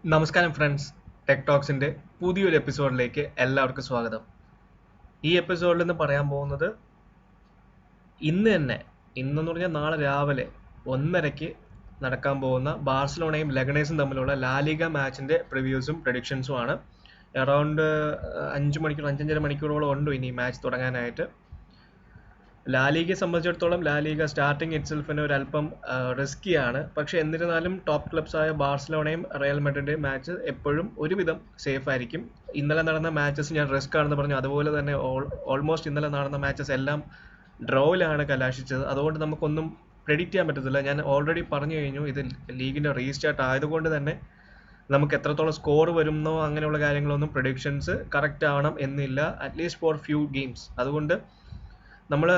നമസ്കാരം friends, tech ടോക്സിന്റെ പുതിയൊരു എപ്പിസോഡിലേക്ക് എല്ലാവർക്കും സ്വാഗതം. ഈ എപ്പിസോഡിൽ നിന്ന് പറയാൻ പോകുന്നത് ഇന്ന് തന്നെ, ഇന്നെന്ന് പറഞ്ഞാൽ നാളെ രാവിലെ 1:30 നടക്കാൻ പോകുന്ന ബാർസലോണയും ലെഗനേസും തമ്മിലുള്ള ലാലിഗ മാച്ചിന്റെ പ്രിവ്യൂസും പ്രഡിക്ഷൻസും ആണ്. അറൗണ്ട് 5-5.5 മണിക്കൂറോളം ഉണ്ട് ഇനി മാച്ച് തുടങ്ങാനായിട്ട്. ലാലിഗയെ സംബന്ധിച്ചിടത്തോളം ലാലിഗ സ്റ്റാർട്ടിങ് ഇറ്റ്സെൽഫിന് ഒരു അല്പം റിസ്കിയാണ്. പക്ഷെ എന്നിരുന്നാലും ടോപ്പ് ക്ലബ്സായ ബാർസലോണയും റയൽ മാഡ്രിഡും മാച്ച് എപ്പോഴും ഒരുവിധം സേഫ് ആയിരിക്കും. ഇന്നലെ നടന്ന മാച്ചസ് ഞാൻ റിസ്ക് ആണെന്ന് പറഞ്ഞു, അതുപോലെ തന്നെ ഓൾമോസ്റ്റ് ഇന്നലെ നടന്ന മാച്ചസ് എല്ലാം ഡ്രോയിലാണ് കലാശിച്ചത്. അതുകൊണ്ട് നമുക്കൊന്നും പ്രെഡിക്റ്റ് ചെയ്യാൻ പറ്റത്തില്ല. ഞാൻ ഓൾറെഡി പറഞ്ഞു കഴിഞ്ഞു, ഇത് ലീഗിന്റെ റീസ്റ്റാർട്ട് ആയതുകൊണ്ട് തന്നെ നമുക്ക് എത്രത്തോളം സ്കോർ വരുന്നോ അങ്ങനെയുള്ള കാര്യങ്ങളൊന്നും പ്രഡിക്ഷൻസ് കറക്റ്റ് ആവണം എന്നില്ല, അറ്റ്ലീസ്റ്റ് ഫോർ ഫ്യൂ ഗെയിംസ്. അതുകൊണ്ട് നമ്മൾ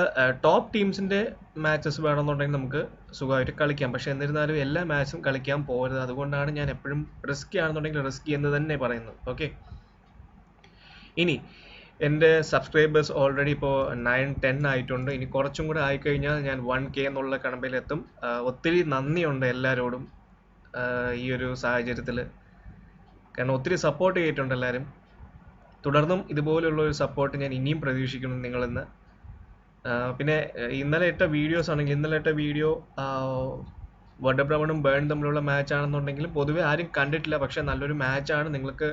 ടോപ്പ് ടീംസിന്റെ മാച്ചസ് വേണമെന്നുണ്ടെങ്കിൽ നമുക്ക് സുഖമായിട്ട് കളിക്കാം. പക്ഷെ എന്നിരുന്നാലും എല്ലാ മാച്ചും കളിക്കാൻ പോകരുത്. അതുകൊണ്ടാണ് ഞാൻ എപ്പോഴും റിസ്കി ആണെന്നുണ്ടെങ്കിൽ റിസ്കി എന്ന് തന്നെ പറയുന്നത്. ഓക്കെ, ഇനി എൻ്റെ സബ്സ്ക്രൈബേഴ്സ് ഓൾറെഡി ഇപ്പോൾ 9-10 ആയിട്ടുണ്ട്. ഇനി കുറച്ചും കൂടെ ആയിക്കഴിഞ്ഞാൽ ഞാൻ 1K എന്നുള്ള കണമ്പിലെത്തും. ഒത്തിരി നന്ദിയുണ്ട് എല്ലാവരോടും ഈ ഒരു സാഹചര്യത്തിൽ. കാരണം ഒത്തിരി സപ്പോർട്ട് ചെയ്തിട്ടുണ്ട് എല്ലാവരും. തുടർന്നും ഇതുപോലുള്ള ഒരു സപ്പോർട്ട് ഞാൻ ഇനിയും പ്രതീക്ഷിക്കുന്നു നിങ്ങളിൽ നിന്ന്. പിന്നെ ഇന്നലെ ഇട്ട വീഡിയോസ് ആണെങ്കിൽ, ഇന്നലെ ഇട്ട വീഡിയോ വർഡർ ബ്രമണും ബേൺ തമ്മിലുള്ള മാച്ച് ആണെന്നുണ്ടെങ്കിലും പൊതുവെ ആരും കണ്ടിട്ടില്ല. പക്ഷെ നല്ലൊരു മാച്ചാണ്. നിങ്ങൾക്ക്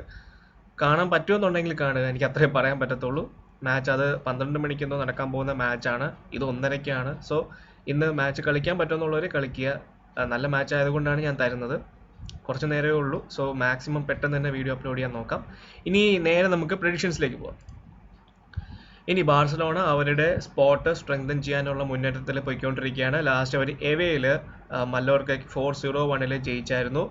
കാണാൻ പറ്റുമെന്നുണ്ടെങ്കിൽ കാണുക, എനിക്ക് അത്രേ പറയാൻ പറ്റത്തുള്ളൂ. മാച്ച് അത് 12 മണിക്കെന്തോ നടക്കാൻ പോകുന്ന മാച്ചാണ്. ഇത് 1:30-ക്കാണ്. സോ ഇന്ന് മാച്ച് കളിക്കാൻ പറ്റുമെന്നുള്ളവർ കളിക്കുക. നല്ല മാച്ച് ആയതുകൊണ്ടാണ് ഞാൻ തരുന്നത്. കുറച്ച് നേരമേ ഉള്ളൂ. സോ മാക്സിമം പെട്ടെന്ന് തന്നെ വീഡിയോ അപ്ലോഡ് ചെയ്യാൻ നോക്കാം. ഇനി നേരെ നമുക്ക് പ്രഡിക്ഷൻസിലേക്ക് പോകാം. ഇനി ബാർസലോണ അവരുടെ സ്പോട്ട് സ്ട്രെങ്തൻ ചെയ്യാനുള്ള മുന്നേറ്റത്തിൽ പോയിക്കൊണ്ടിരിക്കുകയാണ്. ലാസ്റ്റ് അവർ എവേയിൽ മല്ലോർക്കയ്ക്ക് 4-0 ജയിച്ചായിരുന്നു.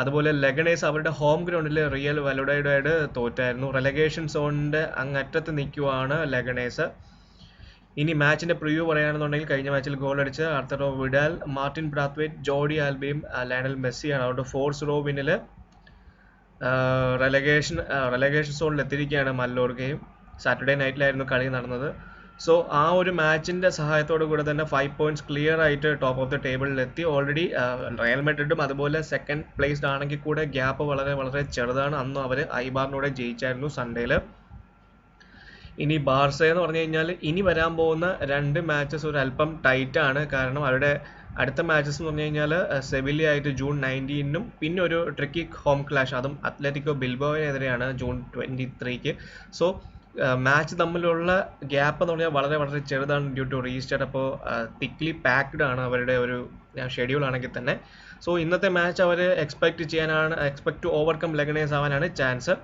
അതുപോലെ ലെഗനേസ് അവരുടെ ഹോം ഗ്രൗണ്ടിൽ റിയൽ വലുഡയോട് തോറ്റായിരുന്നു. റെലഗേഷൻ സോണിന്റെ അങ്ങറ്റത്ത് നിൽക്കുവാണ് ലെഗനേസ്. ഇനി മാച്ചിന്റെ പ്രിവ്യൂ പറയുകയാണെന്നുണ്ടെങ്കിൽ കഴിഞ്ഞ മാച്ചിൽ ഗോൾ അടിച്ച ആർത്തറോ വിഡാൽ, മാർട്ടിൻ ബ്രാത്വേറ്റ്, ജോഡി ആൽബയും ലയണൽ മെസ്സിയാണ്. അതുകൊണ്ട് 4-0 വിന്നിൽ റെലഗേഷൻ സോണിൽ എത്തിയിരിക്കുകയാണ് മല്ലോർക്കയും. സാറ്റർഡേ നൈറ്റിലായിരുന്നു കളി നടന്നത്. സോ ആ ഒരു മാച്ചിന്റെ സഹായത്തോടു കൂടെ തന്നെ 5 പോയിന്റ്സ് ക്ലിയർ ആയിട്ട് ടോപ്പ് ഓഫ് ദ ടേബിളിൽ എത്തി. ഓൾറെഡി റയൽ മാഡ്രിഡും അതുപോലെ സെക്കൻഡ് പ്ലേസ്ഡ് ആണെങ്കിൽ കൂടെ ഗ്യാപ്പ് വളരെ വളരെ ചെറുതാണ്. അന്നും അവർ ഐബാറിനോടെ ജയിച്ചായിരുന്നു സൺഡേയിൽ. ഇനി ബാർസ എന്ന് പറഞ്ഞു കഴിഞ്ഞാൽ ഇനി വരാൻ പോകുന്ന 2 മാച്ചസ് ഒരു അല്പം ടൈറ്റ് ആണ്. കാരണം അവരുടെ അടുത്ത മാച്ചസ് എന്ന് പറഞ്ഞു കഴിഞ്ഞാൽ സെവില്യ ആയിട്ട് ജൂൺ 19-നും പിന്നെ ഒരു ട്രിക്കി ഹോം ക്ലാഷ്, അതും അത്ലറ്റിക്കോ ബിൽബോവിനെതിരെയാണ് ജൂൺ 23-ക്ക്. സോ മാച്ച് തമ്മിലുള്ള ഗ്യാപ്പ് എന്ന് പറഞ്ഞാൽ വളരെ വളരെ ചെറുതാണ് ഡ്യൂ ടു റീസ്റ്റാർട്ട്. അപ്പോൾ തിക്ലി പാക്ഡ് ആണ് അവരുടെ ഒരു ഷെഡ്യൂൾ ആണെങ്കിൽ തന്നെ. സോ ഇന്നത്തെ മാച്ച് അവർ എക്സ്പെക്ട് ടു ഓവർകം ലെഗനേസ് ആവാനാണ് ചാൻസ്.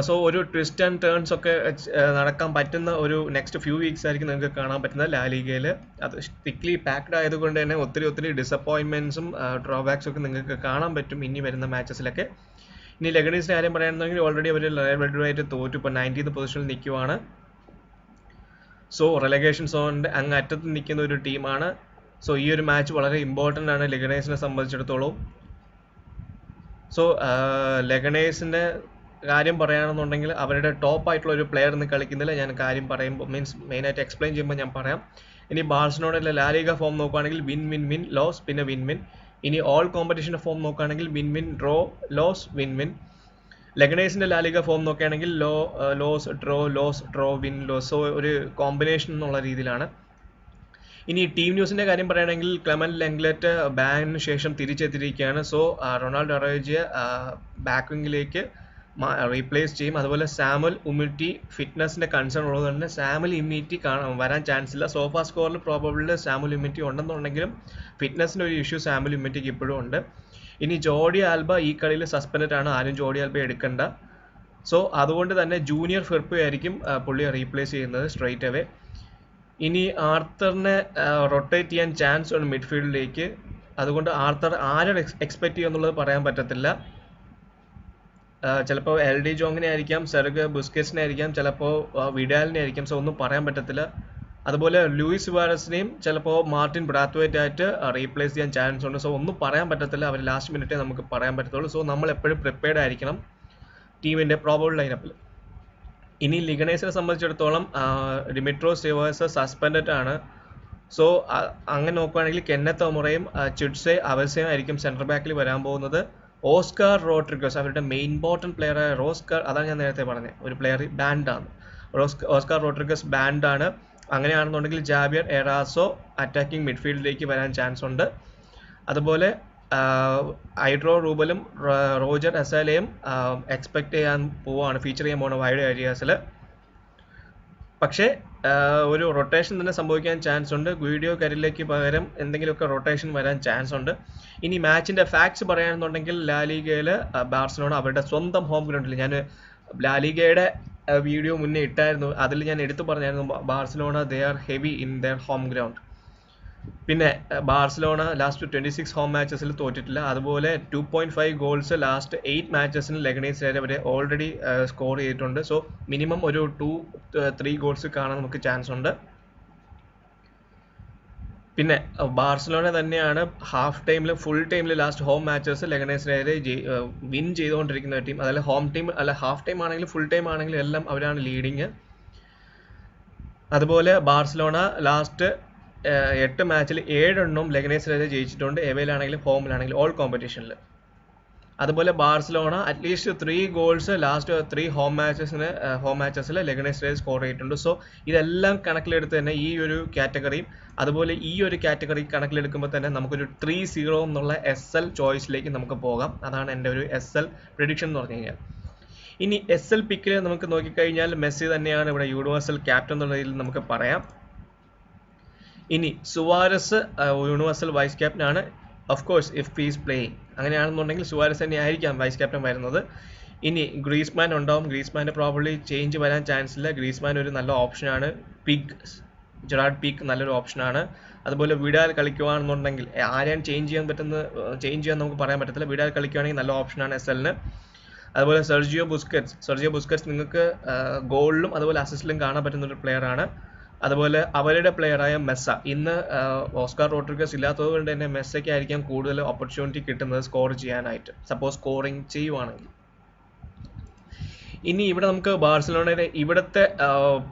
സോ ഒരു ട്വിസ്റ്റ് ആൻഡ് ടേൺസ് ഒക്കെ നടക്കാൻ പറ്റുന്ന ഒരു നെക്സ്റ്റ് ഫ്യൂ വീക്സ് ആയിരിക്കും നിങ്ങൾക്ക് കാണാൻ പറ്റുന്നത് ലാലിഗയിൽ. അത് തിക്ലി പാക്ഡ് ആയതുകൊണ്ട് തന്നെ ഒത്തിരി ഡിസപ്പോയിൻമെന്റ്സും ഡ്രോബാക്സും ഒക്കെ നിങ്ങൾക്ക് കാണാൻ പറ്റും ഇനി വരുന്ന മാച്ചസിലൊക്കെ. ഇനി ലെഗനീസിന്റെ കാര്യം പറയുകയാണെന്നുണ്ടെങ്കിൽ ഓൾറെഡി അവർ റയൽ മാഡ്രിഡുമായിട്ട് തോറ്റു, ഇപ്പോൾ 19th പൊസിഷനിൽ നിൽക്കുവാണ്. സോ റെലഗേഷൻ സോണിന്റെ അങ്ങ് അറ്റത്ത് നിൽക്കുന്ന ഒരു ടീമാണ്. സോ ഈ ഒരു മാച്ച് വളരെ ഇമ്പോർട്ടൻ്റ് ആണ് ലെഗനേസിനെ സംബന്ധിച്ചിടത്തോളം. സോ ലെഗനേസിന്റെ കാര്യം പറയുകയാണെന്നുണ്ടെങ്കിൽ അവരുടെ ടോപ്പ് ആയിട്ടുള്ള ഒരു പ്ലെയർ ഇന്ന് കളിക്കുന്നില്ല. ഞാൻ കാര്യം പറയുമ്പോൾ മെയിനായിട്ട് എക്സ്പ്ലെയിൻ ചെയ്യുമ്പോൾ ഞാൻ പറയാം. ഇനി ബാർസലോണയിലെ ലാലിഗ ഫോം നോക്കുകയാണെങ്കിൽ വിൻ ലോസ്, പിന്നെ വിൻ. ഇനി ഓൾ കോമ്പറ്റീഷൻ്റെ ഫോം നോക്കുകയാണെങ്കിൽ വിൻ ഡ്രോ ലോസ് വിൻ. ലെഗനേസിന്റെ ലാലിഗ ഫോം നോക്കുകയാണെങ്കിൽ loss draw win loss. So ഒരു കോമ്പിനേഷൻ എന്നുള്ള രീതിയിലാണ്. ഇനി ടീം ന്യൂസിന്റെ കാര്യം പറയുകയാണെങ്കിൽ ക്ലെമന്റ് ലെങ്ലെറ്റ് ബാനിന് ശേഷം തിരിച്ചെത്തിയിരിക്കുകയാണ്. സോ റൊണാൾഡോ അറോജയെ ബാക്കിംഗിലേക്ക് റീപ്ലേസ് ചെയ്യും. അതുപോലെ സാമുൽ ഉമിറ്റി ഫിറ്റ്നസിന്റെ കൺസേൺ ഉള്ളത് തന്നെ സാമുൽ ഉമിറ്റി വരാൻ ചാൻസ് ഇല്ല. സോഫാ സ്കോറിൽ പ്രോബബിളി സാമുൽ ഉമിറ്റി ഉണ്ടെന്നുണ്ടെങ്കിലും ഫിറ്റ്നസിന്റെ ഒരു ഇഷ്യൂ സാമുൽ ഉമിറ്റിക്ക് ഇപ്പോഴും ഉണ്ട്. ഇനി ജോഡി ആൽബ ഈ കളിയിൽ സസ്പെൻഡഡ് ആണ്. ആരും ജോഡി ആൽബ എടുക്കണ്ട. സോ അതുകൊണ്ട് തന്നെ ജൂനിയർ ഫിർപ്പോ ആയിരിക്കും പുള്ളിയെ റീപ്ലേസ് ചെയ്യുന്നത് സ്ട്രെയിറ്റ് അവേ. ഇനി ആർത്തറിനെ റൊട്ടേറ്റ് ചെയ്യാൻ ചാൻസ് ഉണ്ട് മിഡ്ഫീൽഡിലേക്ക്. അതുകൊണ്ട് ആർത്തർ ആരെ എക്സ്പെക്ട് ചെയ്യുമെന്നുള്ളത് പറയാൻ പറ്റത്തില്ല. ചിലപ്പോൾ എൽ ഡി ജോങ്ങിനെ ആയിരിക്കാം, സെർഗ് ബുസ്കറ്റ്സിനെ ആയിരിക്കാം, ചിലപ്പോൾ വിഡാലിനെ ആയിരിക്കാം. സോ ഒന്നും പറയാൻ പറ്റത്തില്ല. അതുപോലെ ലൂയിസ് സുവാരസിനെയും ചിലപ്പോൾ മാർട്ടിൻ ബ്രാത്വേറ്റ് ആയിട്ട് റീപ്ലേസ് ചെയ്യാൻ ചാൻസ് ഉണ്ട്. സോ ഒന്നും പറയാൻ പറ്റത്തില്ല. അവർ ലാസ്റ്റ് മിനിറ്റേ നമുക്ക് പറയാൻ പറ്റത്തുള്ളൂ. സോ നമ്മൾ എപ്പോഴും പ്രിപ്പയർഡ് ആയിരിക്കണം ടീമിന്റെ പ്രോബബിൾ ലൈനപ്പിൽ. ഇനി ലിഗനേസിനെ സംബന്ധിച്ചിടത്തോളം ഡിമിട്രോസ് സിവാസ് സസ്പെൻഡഡ് ആണ്. സോ അങ്ങനെ നോക്കുകയാണെങ്കിൽ കെന്നത്ത് ഒമറയും ചുഡ്സെ അവസയും ആയിരിക്കും സെൻട്രൽ ബാക്കിൽ വരാൻ പോകുന്നത്. ഓസ്കാർ റോഡ്രിഗസ് അവരുടെ മെയിൻ ഇമ്പോർട്ടൻറ്റ് പ്ലെയറായ അതാണ് ഞാൻ നേരത്തെ പറഞ്ഞത്, ഒരു പ്ലെയർ ബാൻഡാണ്. ഓസ്കാർ റോഡ്രിഗസ് ബാൻഡാണ്. അങ്ങനെയാണെന്നുണ്ടെങ്കിൽ ജാവിയർ എറാസോ അറ്റാക്കിംഗ് മിഡ്ഫീൽഡിലേക്ക് വരാൻ ചാൻസ് ഉണ്ട്. അതുപോലെ ഐഡ്രോ റൂബലും റോജർ അസാലയും എക്സ്പെക്ട് ചെയ്യാൻ പോവാണ്, ഫീച്ചർ ചെയ്യാൻ പോകുന്ന വൈഡ് ഏരിയാസിൽ. പക്ഷേ ഒരു റൊട്ടേഷൻ തന്നെ സംഭവിക്കാൻ ചാൻസ് ഉണ്ട്. ഗുയിഡിയോ കരിലേക്ക് പകരം എന്തെങ്കിലുമൊക്കെ റൊട്ടേഷൻ വരാൻ ചാൻസ് ഉണ്ട്. ഇനി മാച്ചിൻ്റെ ഫാക്ട്സ് പറയുകയാണെന്നുണ്ടെങ്കിൽ ലാലിഗയിൽ ബാർസലോണ അവരുടെ സ്വന്തം ഹോം ഗ്രൗണ്ടിൽ, ഞാൻ ലാലിഗയുടെ വീഡിയോ മുന്നേ ഇട്ടായിരുന്നു, അതിൽ ഞാൻ എടുത്തു പറഞ്ഞായിരുന്നു Barcelona they are heavy in there home ground. പിന്നെ ബാർസലോണ ലാസ്റ്റ് 26 ഹോം മാച്ചസിൽ തോറ്റിട്ടില്ല. അതുപോലെ 2.5 ഗോൾസ് ലാസ്റ്റ് 8 മാച്ചസിന് ലെഗനീസിനെതിരെ അവർ ഓൾറെഡി സ്കോർ ചെയ്തിട്ടുണ്ട്. സോ മിനിമം ഒരു 2-3 ഗോൾസ് കാണാൻ നമുക്ക് ചാൻസ് ഉണ്ട്. പിന്നെ ബാർസലോണ തന്നെയാണ് ഹാഫ് ടൈമിൽ ഫുൾ ടൈമിൽ ലാസ്റ്റ് ഹോം മാച്ചസ് ലെഗനീസിനെതിരെ വിൻ ചെയ്തുകൊണ്ടിരിക്കുന്ന ടീം. അതായത് ഹോം ടീം അല്ല, ഹാഫ് ടൈം ആണെങ്കിലും ഫുൾ ടൈം ആണെങ്കിലും എല്ലാം അവരാണ് ലീഡിങ്. അതുപോലെ ബാർസലോണ ലാസ്റ്റ് 8 മാച്ചിൽ 7 ലെഗനീസിനെതിരെ ജയിച്ചിട്ടുണ്ട്, എവയിലാണെങ്കിലും ഹോമിലാണെങ്കിലും ഓൾ കോമ്പറ്റീഷനിൽ. അതുപോലെ Barcelona at least 3 goals last 3 home മാച്ചസിൽ ലെഗനീസിനെതിരെ സ്കോർ ചെയ്തിട്ടുണ്ട്. സോ ഇതെല്ലാം കണക്കിലെടുത്ത് തന്നെ ഈ ഒരു കാറ്റഗറിയും അതുപോലെ ഈ ഒരു കാറ്റഗറി കണക്കിലെടുക്കുമ്പോൾ തന്നെ നമുക്കൊരു 3-0 എന്നുള്ള SL ചോയ്സിലേക്ക് നമുക്ക് പോകാം. അതാണ് എൻ്റെ ഒരു SL പ്രെഡിക്ഷൻ എന്ന് പറഞ്ഞു കഴിഞ്ഞാൽ. ഇനി SL പിക്കിൽ നമുക്ക് നോക്കിക്കഴിഞ്ഞാൽ മെസ്സി തന്നെയാണ് ഇവിടെ യൂണിവേഴ്സൽ ക്യാപ്റ്റൻ എന്നുള്ള രീതിയിൽ നമുക്ക് പറയാം. ഇനി സുവാരസ് യൂണിവേഴ്സൽ വൈസ് ക്യാപ്റ്റൻ ആണ്, of course if he's playing. അങ്ങനെയാണെന്നുണ്ടെങ്കിൽ സുവാരസ് തന്നെ ആയിരിക്കാം വൈസ് ക്യാപ്റ്റൻ വരുന്നത്. ഇനി ഗ്രീസ്മാൻ ഉണ്ടാവും. ഗ്രീസ്മാൻ്റെ പ്രോബ്ലി ചേഞ്ച് വരാൻ ചാൻസ് ഇല്ല. ഗ്രീസ്മാൻ ഒരു നല്ല ഓപ്ഷനാണ്. ജെറാർഡ് പീക്ക് നല്ലൊരു ഓപ്ഷനാണ്. അതുപോലെ വിഡാൽ കളിക്കുകയാണെന്നുണ്ടെങ്കിൽ ആരെയാണ് ചേഞ്ച് ചെയ്യാൻ നമുക്ക് പറയാൻ പറ്റത്തില്ല. വിഡാൽ കളിക്കുകയാണെങ്കിൽ നല്ല ഓപ്ഷനാണ് SLന്. അതുപോലെ സെർജിയോ ബുസ്കറ്റ്സ് നിങ്ങൾക്ക് ഗോളിലും അതുപോലെ അസിസ്റ്റിലും കാണാൻ പറ്റുന്ന ഒരു പ്ലെയറാണ്. അതുപോലെ അവരുടെ പ്ലെയറായ മെസ്സ, ഇന്ന് ഓസ്കാർ റോഡ്രിഗസ് ഇല്ലാത്തത് കൊണ്ട് തന്നെ മെസ്സയ്ക്ക് ആയിരിക്കാം കൂടുതൽ ഓപ്പർച്യൂണിറ്റി കിട്ടുന്നത് സ്കോർ ചെയ്യാനായിട്ട്, സപ്പോസ് സ്കോറിങ് ചെയ്യുവാണെങ്കിൽ. ഇനി ഇവിടെ നമുക്ക് ബാർസലോണയുടെ ഇവിടുത്തെ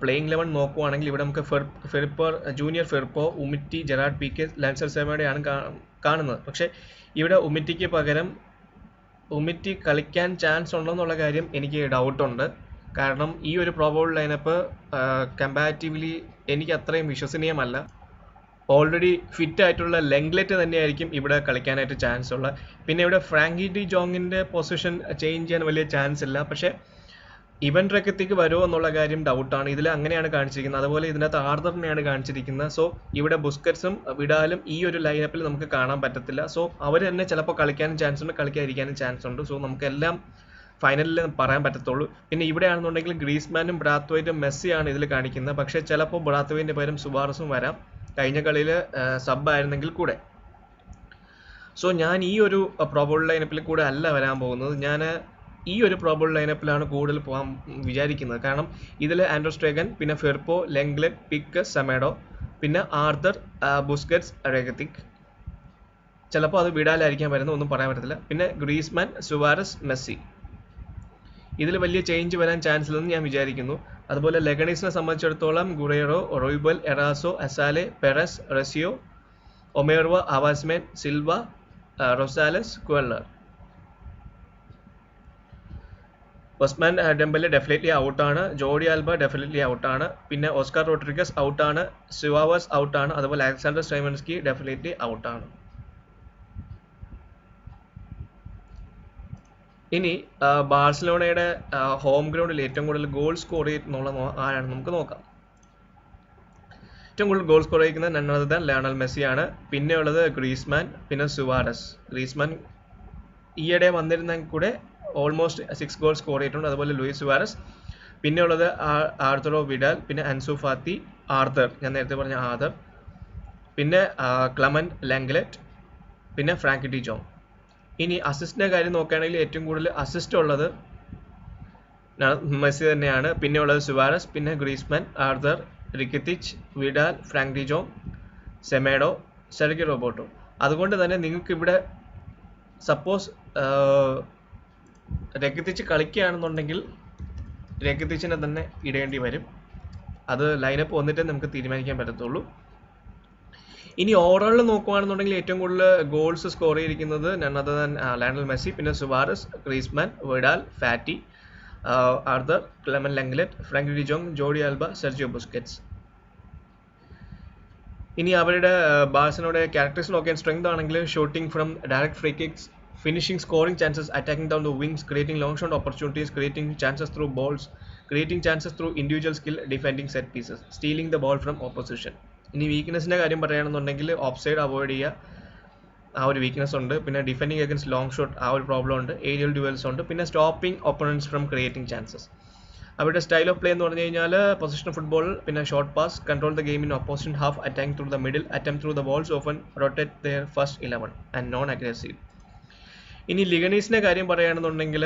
പ്ലേയിങ് 11 നോക്കുവാണെങ്കിൽ ഇവിടെ നമുക്ക് ജൂനിയർ ഫെർപ്പോ, ഉമിറ്റി, ജെറാർഡ് പീക്കെ, ലാൻസർ സെമേഡയാണ് കാണുന്നത്. പക്ഷേ ഇവിടെ ഉമിറ്റിക്ക് പകരം ഉമിറ്റി കളിക്കാൻ ചാൻസ് ഉണ്ടോ എന്നുള്ള കാര്യം എനിക്ക് ഡൗട്ടുണ്ട്. കാരണം ഈ ഒരു പ്രോബബിൾ ലൈനപ്പ് കമ്പാരിറ്റീവ്ലി എനിക്ക് അത്രയും വിശ്വസനീയമല്ല. ഓൾറെഡി ഫിറ്റ് ആയിട്ടുള്ള ലെങ്ലെറ്റ് തന്നെയായിരിക്കും ഇവിടെ കളിക്കാനായിട്ട് ചാൻസ് ഉള്ളത്. പിന്നെ ഇവിടെ ഫ്രാങ്കി ഡി ജോങ്ങിൻ്റെ പൊസിഷൻ ചേഞ്ച് ചെയ്യാൻ വലിയ ചാൻസ് ഇല്ല. പക്ഷേ ഇവൻ റെക്കത്തിക്ക് വരുമോ എന്നുള്ള കാര്യം ഡൗട്ടാണ്. ഇതിൽ അങ്ങനെയാണ് കാണിച്ചിരിക്കുന്നത്. അതുപോലെ ഇതിനകത്ത് ആർദറിനെയാണ് കാണിച്ചിരിക്കുന്നത്. സോ ഇവിടെ ബുസ്കറ്റ്സും വിഡാലും ഈ ഒരു ലൈനപ്പിൽ നമുക്ക് കാണാൻ പറ്റത്തില്ല. സോ അവർ തന്നെ ചിലപ്പോൾ കളിക്കാനും ചാൻസ് ഉണ്ട്, കളിക്കാതിരിക്കാനും ചാൻസ് ഉണ്ട്. സോ നമുക്കെല്ലാം ഫൈനലിൽ പറയാൻ പറ്റത്തുള്ളൂ. പിന്നെ ഇവിടെയാണെന്നുണ്ടെങ്കിൽ ഗ്രീസ്മാനും ബ്രാത്ത്വൈറ്റും മെസ്സിയാണ് ഇതിൽ കാണിക്കുന്നത്. പക്ഷേ ചിലപ്പോൾ ബ്രാത്ത്വൈറ്റിൻ്റെ പകരം സുവാറസും വരാം, കഴിഞ്ഞ കളിയിൽ സബ് ആയിരുന്നെങ്കിൽ കൂടെ. സോ ഞാൻ ഈ ഒരു പ്രോബബിൾ ലൈനപ്പിൽ കൂടെ അല്ല വരാൻ പോകുന്നത്. ഞാൻ ഈ ഒരു പ്രോബബിൾ ലൈനപ്പിലാണ് കൂടുതൽ പോകാൻ വിചാരിക്കുന്നത്. കാരണം ഇതിൽ ആൻഡ്രോസ്റ്റേഗൻ, പിന്നെ ഫെർപ്പോ, ലെങ്ലെറ്റ്, പിക്ക്, സെമേഡോ, പിന്നെ ആർതർ, ബുസ്കറ്റ്സ്, റെഗത്തിക്. ചിലപ്പോൾ അത് വിഡാലായിരിക്കാൻ വരുന്നത്, ഒന്നും പറയാൻ പറ്റത്തില്ല. പിന്നെ ഗ്രീസ്മാൻ, സുവാരസ്, മെസ്സി. ഇതിൽ വലിയ ചേഞ്ച് വരാൻ ചാൻസ് ഇല്ലെന്ന് ഞാൻ വിചാരിക്കുന്നു. അതുപോലെ ലെഗണീസിനെ സംബന്ധിച്ചിടത്തോളം Guerrero, Roybal, Eraso, Assale, Perez, Recio, Omeruo, Awaziem, Silva, Rosales, Cuellar. Ousmane Dembele definitely ഔട്ടാണ്. Jordi Alba definitely ഔട്ടാണ്. പിന്നെ ഓസ്കാർ റോഡ്രിഗസ് ഔട്ടാണ്. സുവാവസ് ഔട്ടാണ്. അതുപോലെ അലക്സാണ്ടർ സ്റ്റൈമൻസ്കി ഡെഫിനറ്റ്ലി ഔട്ടാണ്. ഇനി ബാർസലോണയുടെ ഹോം ഗ്രൗണ്ടിൽ ഏറ്റവും കൂടുതൽ ഗോൾ സ്കോർ ചെയ്തിട്ടുള്ള ആരാണ് നമുക്ക് നോക്കാം. ഏറ്റവും കൂടുതൽ ഗോൾ സ്കോർ ചെയ്യുന്നത് നൺ അതർ ദാൻ ലയണൽ മെസ്സിയാണ്. പിന്നെ ഉള്ളത് ഗ്രീസ്മാൻ, പിന്നെ സുവാരസ്. ഗ്രീസ്മാൻ ഈയിടെ വന്നിരുന്നെങ്കിൽ കൂടെ ഓൾമോസ്റ്റ് 6 ഗോൾ സ്കോർ ചെയ്തിട്ടുണ്ട്. അതുപോലെ ലൂയിസ് സുവാരസ്. പിന്നെ ഉള്ളത് ആർത്തറോ വിഡാൽ, പിന്നെ അൻസു ഫാത്തി, ആർതർ, ഞാൻ നേരത്തെ പറഞ്ഞ ആർതർ, പിന്നെ ക്ലമൻ ലെങ്ലെറ്റ്, പിന്നെ ഫ്രാങ്കി ഡി ജോങ്. ഇനി അസിസ്റ്റിൻ്റെ കാര്യം നോക്കുകയാണെങ്കിൽ ഏറ്റവും കൂടുതൽ അസിസ്റ്റ് ഉള്ളത് മെസ്സി തന്നെയാണ്. പിന്നെ ഉള്ളത് സുവാരസ്, പിന്നെ Griezmann, Arthur, Rakitic, Vidal, Frank de Jong, Semedo, Sergi Roberto. അതുകൊണ്ട് തന്നെ നിങ്ങൾക്ക് ഇവിടെ സപ്പോസ് രക്കിത്തിച്ച് കളിക്കുകയാണെന്നുണ്ടെങ്കിൽ രക്കിത്തിച്ചിനെ തന്നെ ഇടേണ്ടി വരും. അത് ലൈനപ്പ് വന്നിട്ടേ നമുക്ക് തീരുമാനിക്കാൻ പറ്റത്തുള്ളൂ. ഇനി ഓവറോൾ നോക്കുകയാണെന്നുണ്ടെങ്കിൽ ഏറ്റവും കൂടുതൽ ഗോൾസ് സ്കോർ ചെയ്തിരിക്കുന്നത് none other than Lionel Messi, പിന്നെ Suarez, Griezmann, Vidal, Fati, Arthur, Clement Lenglet, Frenkie de Jong, Jordi Alba, Sergio Busquets. ഇനി അവരുടെ ബാഴ്സലോണയുടെ ക്യാരക്ടേഴ്സ് നോക്കിയാൽ സ്ട്രെങ്ത് ആണെങ്കിൽ shooting from direct free kicks, finishing scoring chances, attacking down the wings, creating long shot opportunities, creating chances through balls, creating chances through individual skill, defending set pieces, stealing the ball from opposition. ഇനി വീക്ക്നെസ്സിൻ്റെ കാര്യം പറയുകയാണെന്നുണ്ടെങ്കിൽ of side avoid ചെയ്യുക, ആ ഒരു weakness ഉണ്ട്. പിന്നെ defending against long shot ആ ഒരു പ്രോബ്ലം ഉണ്ട്. ഏരിയൽ ഡ്യുവൽസ് ഉണ്ട്. പിന്നെ stopping opponents from creating chances. അവരുടെ സ്റ്റൈൽ ഓഫ് പ്ലേ എന്ന് പറഞ്ഞു കഴിഞ്ഞാൽ പൊസിഷൻ ഫുട്ബോൾ, പിന്നെ short pass, control the game in opposition half, attack through the middle, attempt through the balls, often rotate there first 11 and non aggressive. ഇനി ലിഗണീസിൻ്റെ കാര്യം പറയുകയാണെന്നുണ്ടെങ്കിൽ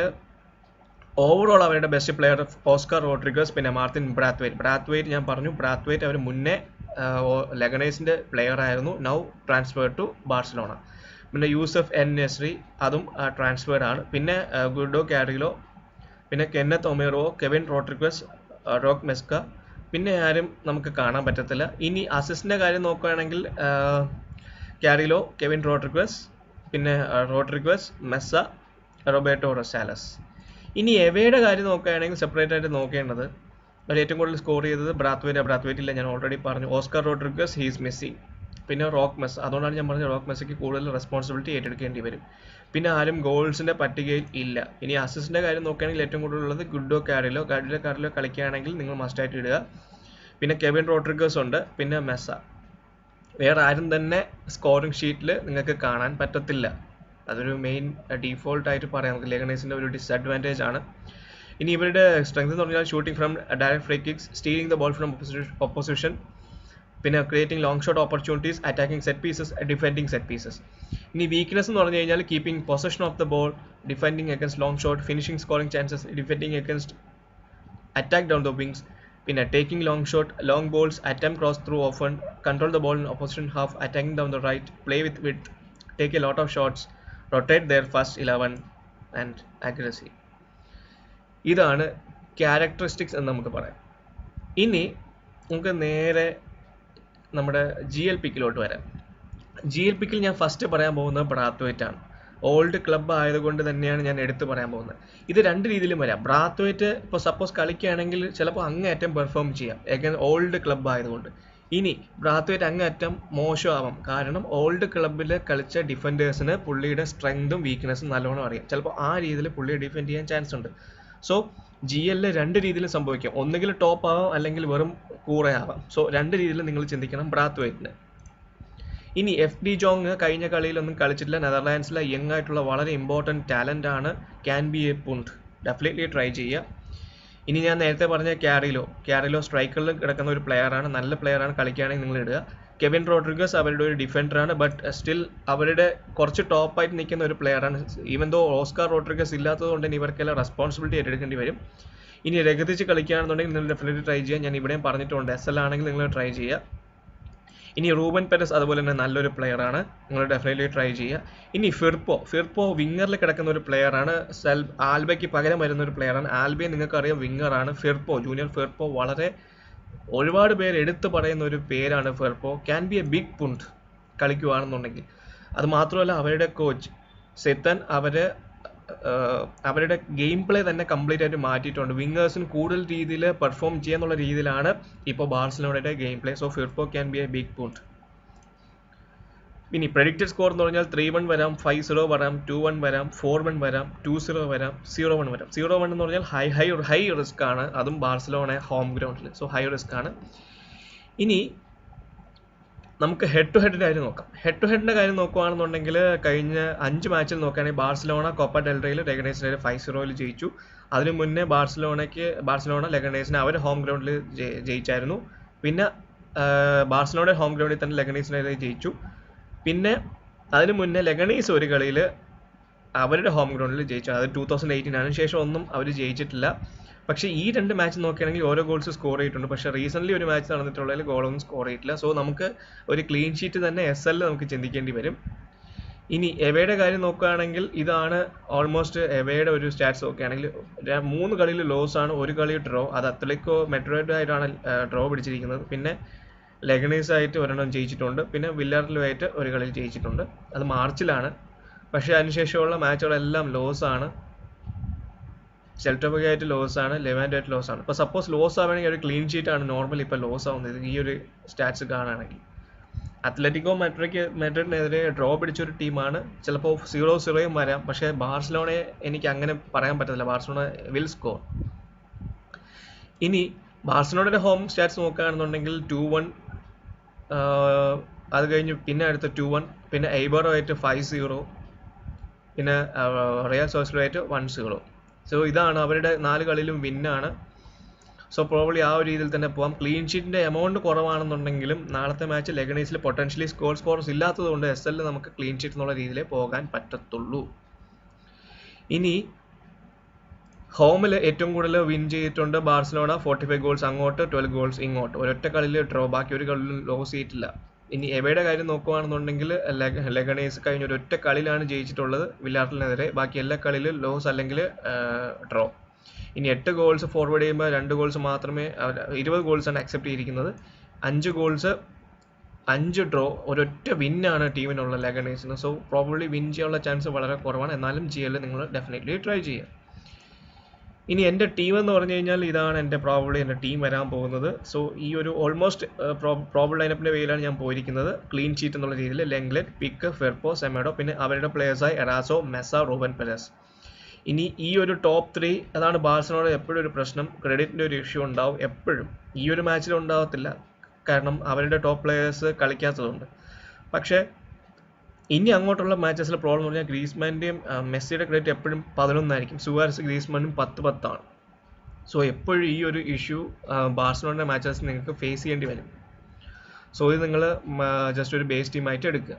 overall അവരുടെ best player Oscar Rodriguez, പിന്നെ Martin Brathwaite ഞാൻ പറഞ്ഞു. Brathwaite അവർ മുന്നേ ലെഗനൈസിൻ്റെ player ആയിരുന്നു, now transferred to Barcelona. പിന്നെ യൂസഫ് എൻ നെസ്രി അതും ട്രാൻസ്ഫേർഡ് ആണ്. പിന്നെ ഗുഡോ കാരിലോ, പിന്നെ കെന്നത്ത് ഒമേറോ, കെവിൻ റോഡ്രിഗസ്, റോക്ക് മെസ്ക, പിന്നെ ആരും നമുക്ക് കാണാൻ പറ്റത്തില്ല. ഇനി അസിസ്റ്റിൻ്റെ കാര്യം നോക്കുകയാണെങ്കിൽ കാരിലോ, കെവിൻ റോഡ്രിഗസ്, പിന്നെ റോഡ്രിഗസ്, മെസ്സ, റോബേർട്ടോ റൊസാലസ്. ഇനി എവയുടെ കാര്യം നോക്കുകയാണെങ്കിൽ സെപ്പറേറ്റ് ആയിട്ട് നോക്കേണ്ടത് അവർ ഏറ്റവും കൂടുതൽ സ്കോർ ചെയ്തത് ബ്രാത്ത്വെയ്റ്റ് ഇല്ല, ഞാൻ ഓൾറെഡി പറഞ്ഞു. ഓസ്കാർ റോഡ്രിഗസ് ഹീസ് മെസ്സി, പിന്നെ റോക്ക് മെസ്സ, അതുകൊണ്ടാണ് ഞാൻ പറഞ്ഞത് റോക്ക് മെസ്സിക്ക് കൂടുതൽ റെസ്പോൺസിബിലിറ്റി ഏറ്റെടുക്കേണ്ടി വരും. പിന്നെ ആരും ഗോൾസിൻ്റെ പട്ടികയിൽ ഇല്ല. ഇനി അസിസ്റ്റിൻ്റെ കാര്യം നോക്കുകയാണെങ്കിൽ ഏറ്റവും കൂടുതലുള്ളത് ഗുഡോ കാരിലോ കളിക്കുകയാണെങ്കിൽ നിങ്ങൾ മസ്റ്റായിട്ട് ഇടുക. പിന്നെ കെവിൻ റോഡ്രിഗസ് ഉണ്ട്, പിന്നെ മെസ്സ. വേറെ ആരും തന്നെ സ്കോറിംഗ് ഷീറ്റിൽ നിങ്ങൾക്ക് കാണാൻ പറ്റത്തില്ല. അതൊരു മെയിൻ ഡീഫോൾട്ടായിട്ട് പറയാം, നമുക്ക് ലെഗനൈസിൻ്റെ ഒരു ഡിസഡ്വാൻറ്റേജ് ആണ്. ഇനി ഇവരുടെ സ്ട്രെങ്ത് എന്ന് പറഞ്ഞാൽ shooting from direct free kicks, stealing the ball from opposition, പിന്നെ creating long shot opportunities, attacking set pieces, defending set pieces. ഇനി വീക്ക്നെസ് എന്ന് പറഞ്ഞു കഴിഞ്ഞാൽ keeping possession of the ball, defending against long shot, finishing scoring chances, defending against attack down the wings, പിന്നെ taking long shot, long balls, attempt cross through often, control the ball in opposition half, attacking down the right, play with width, take a lot of shots, rotate there first 11 and aggressive. ഇതാണ് characteristics എന്ന് നമുക്ക് പറയാം. ഇനി നമുക്ക് നേരെ നമ്മുടെ GLPക്കിലോട്ട് വരാം. GLPക്കിൽ ഞാൻ ഫസ്റ്റ് പറയാൻ പോകുന്നത് ബ്രാത്ത്വെയ്റ്റ് ആണ്. ഓൾഡ് ക്ലബ്ബ് ആയതുകൊണ്ട് തന്നെയാണ് ഞാൻ എടുത്തു പറയാൻ പോകുന്നത്. ഇത് രണ്ട് രീതിയിലും വരാം. ബ്രാത്ത്വെയ്റ്റ് ഇപ്പോൾ സപ്പോസ് കളിക്കുകയാണെങ്കിൽ ചിലപ്പോൾ അങ്ങേയറ്റം പെർഫോം ചെയ്യാം, ഓൾഡ് ക്ലബ്ബ് ആയതുകൊണ്ട്. ഇനി ബ്രാത്ത്വെയ്റ്റ് അങ്ങേയറ്റം മോശമാവാം, കാരണം ഓൾഡ് ക്ലബ്ബിൽ കളിച്ച ഡിഫൻഡേഴ്സിന് പുള്ളിയുടെ സ്ട്രെങ്തും വീക്ക്നെസ്സും നല്ലോണം അറിയാം. ചിലപ്പോൾ ആ രീതിയിൽ പുള്ളിയെ ഡിഫെൻഡ് ചെയ്യാൻ ചാൻസ് ഉണ്ട്. സോ GL രണ്ട് രീതിയിലും സംഭവിക്കാം, ഒന്നുകിൽ ടോപ്പ് ആവാം അല്ലെങ്കിൽ വെറും കൂറയാവാം. സോ രണ്ട് രീതിയിൽ നിങ്ങൾ ചിന്തിക്കണം ബ്രാത്ത്വെയ്റ്റിന്. ഇനി FD ജോങ് കഴിഞ്ഞ കളിയിലൊന്നും കളിച്ചിട്ടില്ല, നെതർലാൻഡ്സിലെ യങ് ആയിട്ടുള്ള വളരെ ഇമ്പോർട്ടൻറ്റ് ടാലൻ്റ് ആണ്, can be a punt, definitely try ചെയ്യുക. ഇനി ഞാൻ നേരത്തെ പറഞ്ഞ ക്യാരിലോ സ്ട്രൈക്കറിൽ കിടക്കുന്ന ഒരു പ്ലെയറാണ്, നല്ല പ്ലെയറാണ്, കളിക്കുകയാണെങ്കിൽ നിങ്ങൾ ഇടുക. കെവിൻ റോഡ്രിഗസ് അവരുടെ ഒരു ഡിഫൻഡറാണ്, ബട്ട് സ്റ്റിൽ അവരുടെ കുറച്ച് ടോപ്പായിട്ട് നിൽക്കുന്ന ഒരു പ്ലെയറാണ്. ഈവൻ ദോ ഓസ്കാർ റോഡ്രിഗസ് ഇല്ലാത്തതുകൊണ്ട് തന്നെ ഇവർക്കെല്ലാം റെസ്പോൺസിബിലിറ്റി ഏറ്റെടുക്കേണ്ടി വരും. ഇനി രഗതിച്ച് കളിക്കുകയാണെന്നുണ്ടെങ്കിൽ നിങ്ങൾ ഡെഫിനറ്റ്ലി ട്രൈ ചെയ്യുക. ഞാൻ ഇവിടെയും പറഞ്ഞിട്ടുണ്ട്, SL ആണെങ്കിൽ നിങ്ങൾ ട്രൈ ചെയ്യുക. ഇനി റൂബൻ പെരസ് അതുപോലെ തന്നെ നല്ലൊരു പ്ലെയറാണ്, നിങ്ങൾ ഡെഫിനറ്റ്ലി ട്രൈ ചെയ്യുക. ഇനി ഫിർപ്പോ വിങ്ങറിൽ കിടക്കുന്ന ഒരു പ്ലെയറാണ്, ആൽബയ്ക്ക് പകരം വരുന്ന ഒരു പ്ലെയറാണ്. ആൽബയെ നിങ്ങൾക്കറിയാം വിങ്ങറാണ്. ജൂനിയർ ഫിർപ്പോ വളരെ ഒരുപാട് പേര് എടുത്തു പറയുന്ന ഒരു പേരാണ് Firpo. Can be a big punt കളിക്കുകയാണെന്നുണ്ടെങ്കിൽ. അത് മാത്രമല്ല അവരുടെ കോച്ച് സെത്തൻ അവരുടെ ഗെയിം പ്ലേ തന്നെ കംപ്ലീറ്റ് ആയിട്ട് മാറ്റിയിട്ടുണ്ട്. വിങ്ങേഴ്സിന് കൂടുതൽ രീതിയിൽ പെർഫോം ചെയ്യാന്നുള്ള രീതിയിലാണ് ഇപ്പോൾ ബാർസലോണയുടെ game play. So Firpo can be a big punt. ഇനി പ്രെഡിക്റ്റഡ് സ്കോർ എന്ന് പറഞ്ഞാൽ 3-1 വരാം, 5-0 വരാം, 2-1 വരാം, 4-1 വരാം, 2-0 വരാം, 0-1 വരാം. 0-1 എന്ന് പറഞ്ഞാൽ ഹൈ റിസ്ക് ആണ്, അതും ബാർസലോണ ഹോം ഗ്രൗണ്ടിൽ. സോ ഹൈ റിസ്ക് ആണ്. ഇനി നമുക്ക് ഹെഡ് ടു ഹെഡിൻ്റെ കാര്യം നോക്കാം. ഹെഡ് ടു ഹെഡിൻ്റെ കാര്യം നോക്കുകയാണെന്നുണ്ടെങ്കിൽ കഴിഞ്ഞ 5 മാച്ചിൽ നോക്കുകയാണെങ്കിൽ ബാർസലോണ കോപ്പ ഡെൽ റേയിൽ ലെഗനേസിനെ 5-0 ജയിച്ചു. അതിനു മുന്നേ ബാർസലോണ ലെഗനേസിനെ അവർ ഹോം ഗ്രൗണ്ടിൽ ജയിച്ചായിരുന്നു. പിന്നെ ബാർസലോണയുടെ ഹോം ഗ്രൗണ്ടിൽ തന്നെ ലെഗനേസിനെ ജയിച്ചു. പിന്നെ അതിനു മുന്നേ ലെഗനീസ് ഒരു കളിയിൽ അവരുടെ ഹോം ഗ്രൗണ്ടിൽ ജയിച്ചു, അത് 2018 ആണ്. ശേഷം ഒന്നും അവർ ജയിച്ചിട്ടില്ല. പക്ഷേ ഈ 2 മാച്ച് നോക്കുകയാണെങ്കിൽ ഓരോ ഗോൾസ് സ്കോർ ചെയ്തിട്ടുണ്ട്. പക്ഷേ റീസെൻ്റ്ലി ഒരു മാച്ച് നടന്നിട്ടുള്ളതിൽ ഗോളൊന്നും സ്കോർ ചെയ്തിട്ടില്ല. സോ നമുക്ക് ഒരു ക്ലീൻ ഷീറ്റ് തന്നെ SL നമുക്ക് ചിന്തിക്കേണ്ടി വരും. ഇനി എവയുടെ കാര്യം നോക്കുകയാണെങ്കിൽ ഇതാണ് ഓൾമോസ്റ്റ് എവയുടെ ഒരു സ്റ്റാറ്റ്സ് നോക്കുകയാണെങ്കിൽ 3 കളിയിൽ ലോസ് ആണ്, 1 കളി ഡ്രോ. അത് അത്ലറ്റിക്കോ മെഡ്രിഡ് ആയിട്ടാണ് ഡ്രോ പിടിച്ചിരിക്കുന്നത്. പിന്നെ ലെഗണീസായിട്ട് ഒരെണ്ണം ജയിച്ചിട്ടുണ്ട്, പിന്നെ വില്ലാറിലുമായിട്ട് ഒരു കളിയിൽ ജയിച്ചിട്ടുണ്ട്. അത് മാർച്ചിലാണ്. പക്ഷേ അതിനുശേഷമുള്ള മാച്ചുകളെല്ലാം ലോസാണ്. സെൽറ്റോബഗായിട്ട് ലോസാണ്, ലെവാൻഡുമായിട്ട് ലോസാണ്. ഇപ്പോൾ സപ്പോസ് ലോസ് ആവുകയാണെങ്കിൽ ഒരു ക്ലീൻ ഷീറ്റാണ് നോർമലി ഇപ്പോൾ ലോസ് ആവുന്നത് ഈ ഒരു സ്റ്റാറ്റ്സ് കാണുകയാണെങ്കിൽ. അത്ലറ്റിക്കോ മാഡ്രിഡിനെതിരെ ഡ്രോ പിടിച്ചൊരു ടീമാണ്. ചിലപ്പോൾ 0-0 വരാം. പക്ഷേ ബാർസലോണയെ എനിക്ക് അങ്ങനെ പറയാൻ പറ്റത്തില്ല. Barcelona will score. ഇനി ബാർസലോണയുടെ ഹോം സ്റ്റാറ്റ്സ് നോക്കുകയാണെന്നുണ്ടെങ്കിൽ 2-1, അത് കഴിഞ്ഞ് പിന്നെ അടുത്ത 2-1, പിന്നെ എയ്ബറുമായിട്ട് 5-0, പിന്നെ റിയൽ സോസിഡായിട്ട് 1-0. സോ ഇതാണ് അവരുടെ 4 കളിയിലും വിന്നാണ്. സോ പ്രോബ്ലി ആ ഒരു രീതിയിൽ തന്നെ പോകാം. ക്ലീൻ ഷീറ്റിൻ്റെ എമൗണ്ട് കുറവാണെന്നുണ്ടെങ്കിലും നാളത്തെ മാച്ച് ലെഗണീസിൽ പൊട്ടൻഷ്യലി സ്കോർസ് ഇല്ലാത്തതുകൊണ്ട് SL നമുക്ക് ക്ലീൻ ഷീറ്റ് എന്നുള്ള രീതിയിലേ പോകാൻ പറ്റത്തുള്ളൂ. ഇനി ഹോമിൽ ഏറ്റവും കൂടുതൽ വിൻ ചെയ്തിട്ടുണ്ട് ബാർസലോണ. 45 ഗോൾസ് അങ്ങോട്ട്, 12 ഗോൾസ് ഇങ്ങോട്ട്. ഒരൊറ്റ കളിയിൽ ഡ്രോ, ബാക്കി ഒരു കളിയിലും ലോസ് ചെയ്തിട്ടില്ല. ഇനി എവയുടെ കാര്യം നോക്കുകയാണെന്നുണ്ടെങ്കിൽ ലെഗണീസ് കഴിഞ്ഞ ഒരൊറ്റ കളിയിലാണ് ജയിച്ചിട്ടുള്ളത് വില്ലാറിനെതിരെ. ബാക്കി എല്ലാ കളിയിലും ലോസ് അല്ലെങ്കിൽ ഡ്രോ. ഇനി 8 ഗോൾസ് ഫോർവേഡ് ചെയ്യുമ്പോൾ 2 ഗോൾസ് മാത്രമേ, 20 ഗോൾസാണ് അക്സെപ്റ്റ് ചെയ്തിരിക്കുന്നത്. 5 ഗോൾസ്, 5 ഡ്രോ, ഒരൊറ്റ വിന്നാണ് ടീമിനുള്ള ലെഗണീസിന്. സോ പ്രോബബ്ലി വിൻ ചെയ്യാനുള്ള ചാൻസ് വളരെ കുറവാണ്. എന്നാലും GL നിങ്ങൾ ഡെഫിനറ്റ്ലി ട്രൈ ചെയ്യുക. ഇനി എൻ്റെ ടീം എന്ന് പറഞ്ഞു കഴിഞ്ഞാൽ ഇതാണ് എൻ്റെ പ്രോബബ്ലി എൻ്റെ ടീം വരാൻ പോകുന്നത്. സോ ഈ ഒരു ഓൾമോസ്റ്റ് പ്രോബിൾ ലൈനപ്പിൻ്റെ വേയിലാണ് ഞാൻ പോയിരിക്കുന്നത്. ക്ലീൻ ഷീറ്റ് എന്നുള്ള രീതിയിൽ ലെങ്ലെറ്റ്, പിക്ക്, ഫെർപ്പോ, സെമേഡോ, പിന്നെ അവരുടെ പ്ലേയേഴ്സായി എറാസോ, മെസ്സ, റൂബൻ പെരസ്. ഇനി ഈ ഒരു ടോപ്പ് 3 അതാണ് ബാർസലോണ എപ്പോഴും ഒരു പ്രശ്നം. ക്രെഡിറ്റിൻ്റെ ഒരു ഇഷ്യൂ ഉണ്ടാവും എപ്പോഴും. ഈ ഒരു മാച്ചിൽ ഉണ്ടാകത്തില്ല, കാരണം അവരുടെ ടോപ്പ് പ്ലേയേഴ്സ് കളിക്കാത്തതുകൊണ്ട്. പക്ഷേ ഇനി അങ്ങോട്ടുള്ള മാച്ചസിൽ പ്രോബ്ലം എന്ന് പറഞ്ഞാൽ ഗ്രീസ്മാൻ്റെയും മെസ്സിയുടെ ക്രെഡിറ്റ് എപ്പോഴും 11 ആയിരിക്കും. സുവാരസ്, ഗ്രീസ്മാനും 10-10 സോ എപ്പോഴും ഈ ഒരു ഇഷ്യൂ ബാർസലോണയുടെ മാച്ചസ് നിങ്ങൾക്ക് ഫേസ് ചെയ്യേണ്ടി വരും. സോ ഇത് നിങ്ങൾ ജസ്റ്റ് ഒരു ബേസ് ടീമായിട്ട് എടുക്കുക.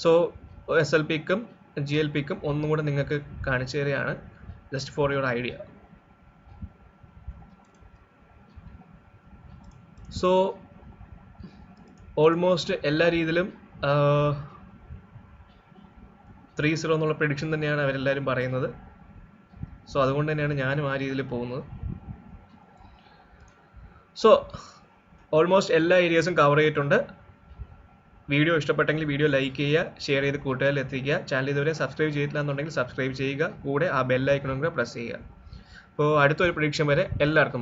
സോ SL പിക്കും GL പിക്കും ഒന്നും കൂടെ നിങ്ങൾക്ക് കാണിച്ചു തരികയാണ്, just for your idea. So almost എല്ലാ രീതിയിലും 3-0 എന്നുള്ള പ്രെഡിക്ഷൻ തന്നെയാണ് അവരെല്ലാവരും പറയുന്നത്. സോ അതുകൊണ്ട് തന്നെയാണ് ഞാനും ആ രീതിയിൽ പോകുന്നത്. സോ ഓൾമോസ്റ്റ് എല്ലാ ഏരിയാസും കവർ ചെയ്തിട്ടുണ്ട്. വീഡിയോ ഇഷ്ടപ്പെട്ടെങ്കിൽ വീഡിയോ ലൈക്ക് ചെയ്യുക, ഷെയർ ചെയ്ത് കൂട്ടുകാരിൽ എത്തിക്കുക. ചാനൽ ഇതുവരെ സബ്സ്ക്രൈബ് ചെയ്തിട്ടില്ല എന്നുണ്ടെങ്കിൽ സബ്സ്ക്രൈബ് ചെയ്യുക, കൂടെ ആ ബെൽ ഐക്കണും കൂടെ പ്രസ് ചെയ്യുക. അപ്പോൾ അടുത്തൊരു പ്രെഡിക്ഷൻ വരെ എല്ലാവർക്കും ബൈ.